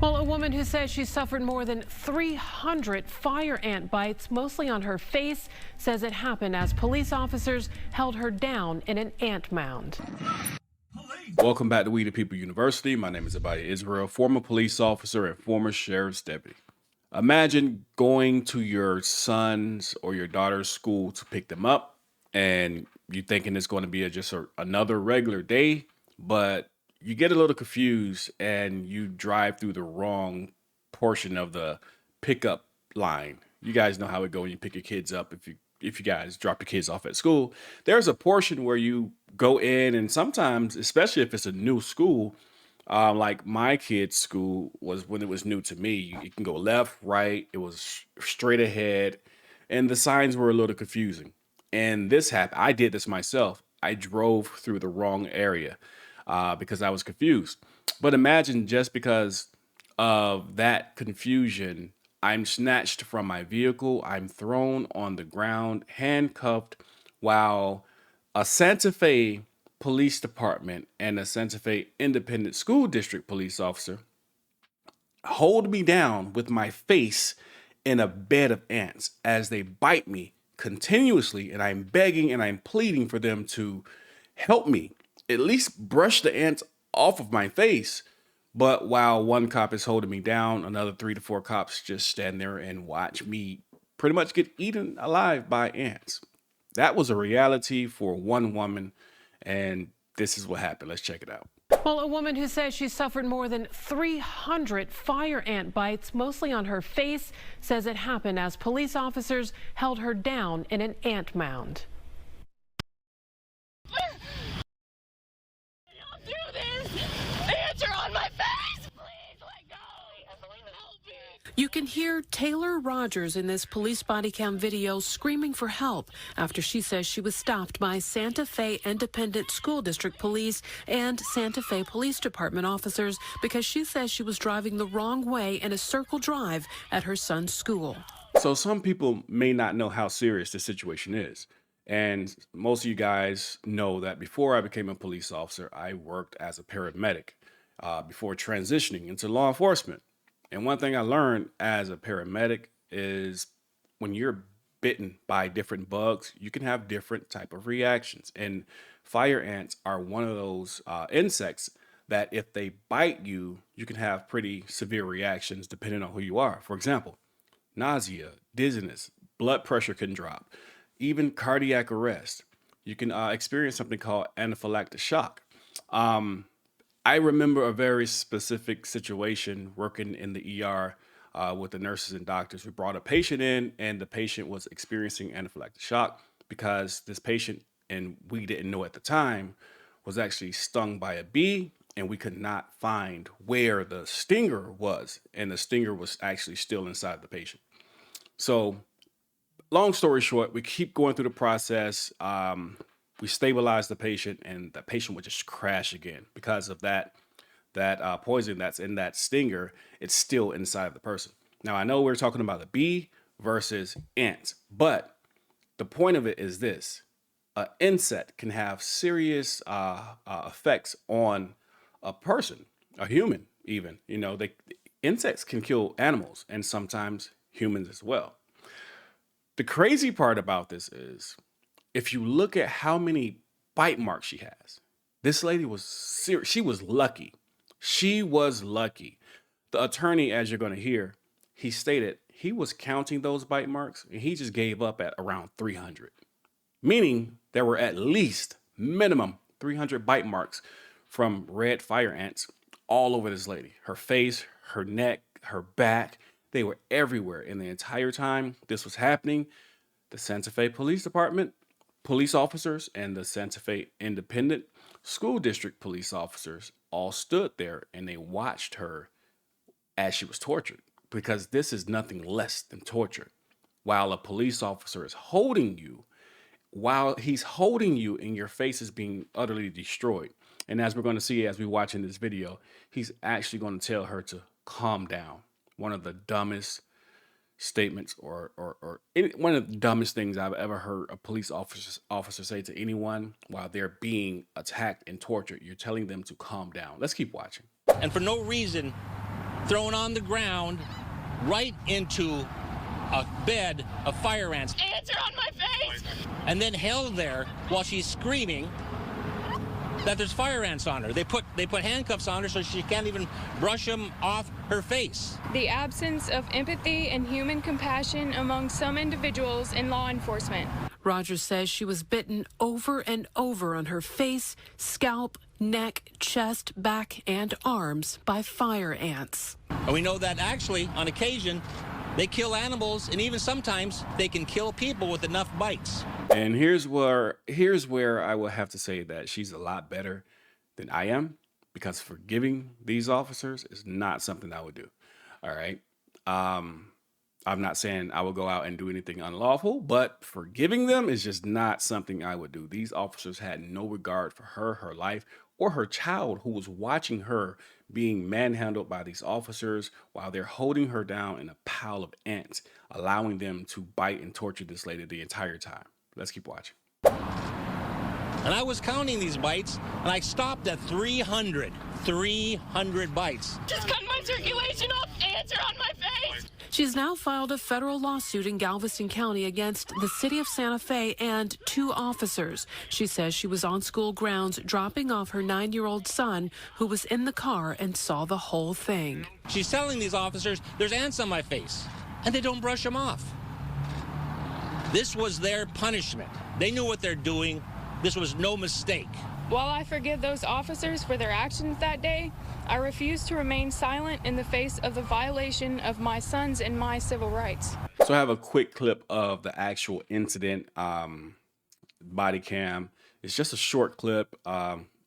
Well, a woman who says she suffered more than 300 fire ant bites, mostly on her face, says it happened as police officers held her down in an ant mound. Welcome back to We the People University. My name is Abiyah Israel, former police officer and former sheriff's deputy. Imagine going to your son's or your daughter's school to pick them up, and you thinking it's going to be another regular day, but you get a little confused and you drive through the wrong portion of the pickup line. You guys know how it goes when you pick your kids up. If you guys drop your kids off at school, there's a portion where you go in, and sometimes, especially if it's a new school, like my kid's school was when it was new to me. You can go left, right. It was straight ahead, and the signs were a little confusing. And this happened. I did this myself. I drove through the wrong area because I was confused. But imagine just because of that confusion, I'm snatched from my vehicle. I'm thrown on the ground, handcuffed, while a Santa Fe Police Department and a Santa Fe Independent School District police officer hold me down with my face in a bed of ants as they bite me continuously. And I'm begging and I'm pleading for them to help me, at least brush the ants off of my face. But while one cop is holding me down, another 3 to 4 cops just stand there and watch me pretty much get eaten alive by ants. That was a reality for one woman, and this is what happened. Let's check it out. Well, a woman who says she suffered more than 300 fire ant bites, mostly on her face, says it happened as police officers held her down in an ant mound. Don't do this! Ants are on my face! Please let go! Help me! You can hear Taylor Rogers in this police body cam video screaming for help after she says she was stopped by Santa Fe Independent School District Police and Santa Fe Police Department officers because she says she was driving the wrong way in a circle drive at her son's school. So some people may not know how serious the situation is. And most of you guys know that before I became a police officer, I worked as a paramedic before transitioning into law enforcement. And one thing I learned as a paramedic is when you're bitten by different bugs, you can have different type of reactions. And fire ants are one of those insects that if they bite you, you can have pretty severe reactions depending on who you are. For example, nausea, dizziness, blood pressure can drop, even cardiac arrest. You can experience something called anaphylactic shock. I remember a very specific situation working in the ER with the nurses and doctors. We brought a patient in, and the patient was experiencing anaphylactic shock because this patient, and we didn't know at the time, was actually stung by a bee, and we could not find where the stinger was, and the stinger was actually still inside the patient. So long story short, we keep going through the process. We stabilize the patient, and the patient would just crash again because of that poison that's in that stinger. It's still inside the person. Now, I know we're talking about a bee versus ants, but the point of it is this: an insect can have serious effects on a person, a human, even. Insects can kill animals and sometimes humans as well. The crazy part about this is, if you look at how many bite marks she has, this lady was serious. She was lucky. She was lucky. The attorney, as you're going to hear, he stated he was counting those bite marks and he just gave up at around 300, meaning there were at least minimum 300 bite marks from red fire ants all over this lady. Her face, her neck, her back, they were everywhere. And the entire time this was happening, the Santa Fe Police Department police officers and the Santa Fe Independent School District police officers all stood there and they watched her as she was tortured, because this is nothing less than torture. While a police officer is holding you, while he's holding you and your face is being utterly destroyed. And as we're going to see as we watch in this video, he's actually going to tell her to calm down. One of the dumbest statements or one of the dumbest things I've ever heard a police officer say to anyone while they're being attacked and tortured. You're telling them to calm down. Let's keep watching. And for no reason thrown on the ground right into a bed of fire ants. Ants are on my face! And then held there while she's screaming that there's fire ants on her. They put handcuffs on her so she can't even brush them off her face. The absence of empathy and human compassion among some individuals in law enforcement. Rogers says she was bitten over and over on her face, scalp, neck, chest, back, and arms by fire ants. And we know that actually, on occasion, they kill animals, and even sometimes they can kill people with enough bites. And here's where I will have to say that she's a lot better than I am, because forgiving these officers is not something I would do. All right. I'm not saying I would go out and do anything unlawful, but forgiving them is just not something I would do. These officers had no regard for her, her life, or her child, who was watching her being manhandled by these officers while they're holding her down in a pile of ants, allowing them to bite and torture this lady the entire time. Let's keep watching. And I was counting these bites, and I stopped at 300 bites. Just cut my circulation off. Ants are on my face! She's now filed a federal lawsuit in Galveston County against the city of Santa Fe and 2 officers. She says she was on school grounds dropping off her 9-year-old son, who was in the car and saw the whole thing. She's telling these officers, there's ants on my face, and they don't brush them off. This was their punishment. They knew what they're doing. This was no mistake. While I forgive those officers for their actions that day, I refuse to remain silent in the face of the violation of my son's and my civil rights. So I have a quick clip of the actual incident body cam. It's just a short clip.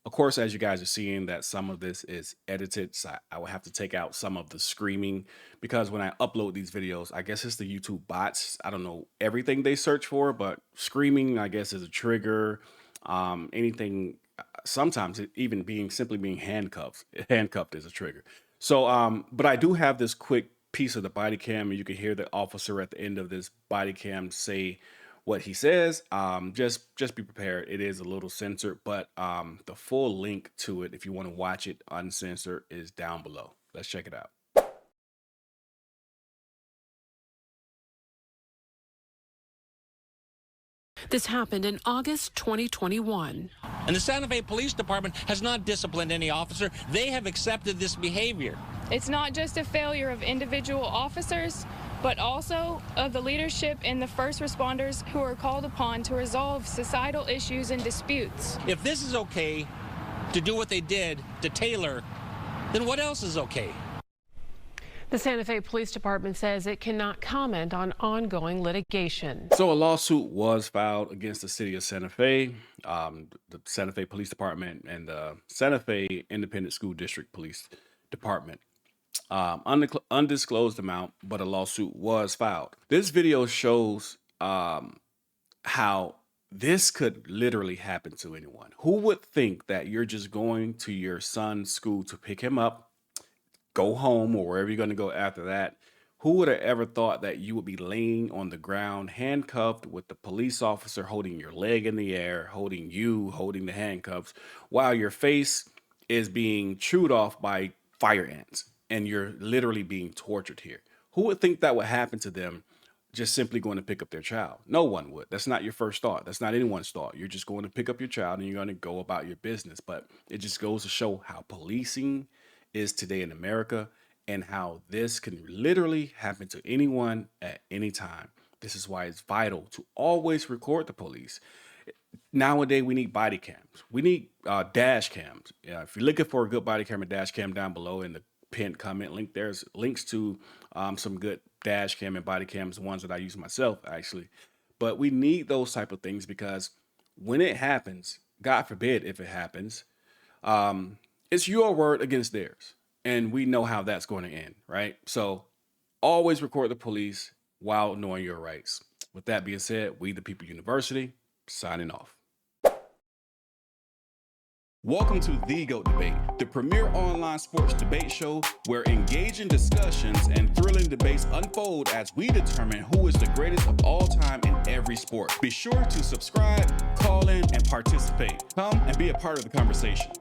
Of course, as you guys are seeing, that some of this is edited, so I will have to take out some of the screaming, because when I upload these videos, I guess it's the YouTube bots. I don't know everything they search for, but screaming, I guess, is a trigger. Anything, sometimes it even simply being handcuffed is a trigger. So, but I do have this quick piece of the body cam, and you can hear the officer at the end of this body cam say what he says. Just be prepared. It is a little censored, but the full link to it, if you want to watch it uncensored, is down below. Let's check it out. This happened in August 2021. And the Santa Fe Police Department has not disciplined any officer. They have accepted this behavior. It's not just a failure of individual officers, but also of the leadership and the first responders who are called upon to resolve societal issues and disputes. If this is okay to do what they did to Taylor, then what else is okay? The Santa Fe Police Department says it cannot comment on ongoing litigation. So a lawsuit was filed against the city of Santa Fe, the Santa Fe Police Department, and the Santa Fe Independent School District Police Department. Undisclosed amount, but a lawsuit was filed. This video shows how this could literally happen to anyone. Who would think that you're just going to your son's school to pick him up, go home, or wherever you're going to go after that? Who would have ever thought that you would be laying on the ground, handcuffed, with the police officer holding your leg in the air, holding the handcuffs, while your face is being chewed off by fire ants, and you're literally being tortured here? Who would think that would happen to them just simply going to pick up their child? No one would. That's not your first thought. That's not anyone's thought. You're just going to pick up your child and you're going to go about your business. But it just goes to show how policing is today in America, and how this can literally happen to anyone at any time. This is why it's vital to always record the police. Nowadays, we need body cams. We need dash cams. If you're looking for a good body camera, dash cam, down below in the pinned comment link, there's links to some good dash cam and body cams, ones that I use myself, actually. But we need those type of things, because when it happens, God forbid if it happens, it's your word against theirs. And we know how that's going to end, right? So always record the police while knowing your rights. With that being said, We the People University, signing off. Welcome to The GOAT Debate, the premier online sports debate show where engaging discussions and thrilling debates unfold as we determine who is the greatest of all time in every sport. Be sure to subscribe, call in, and participate. Come and be a part of the conversation.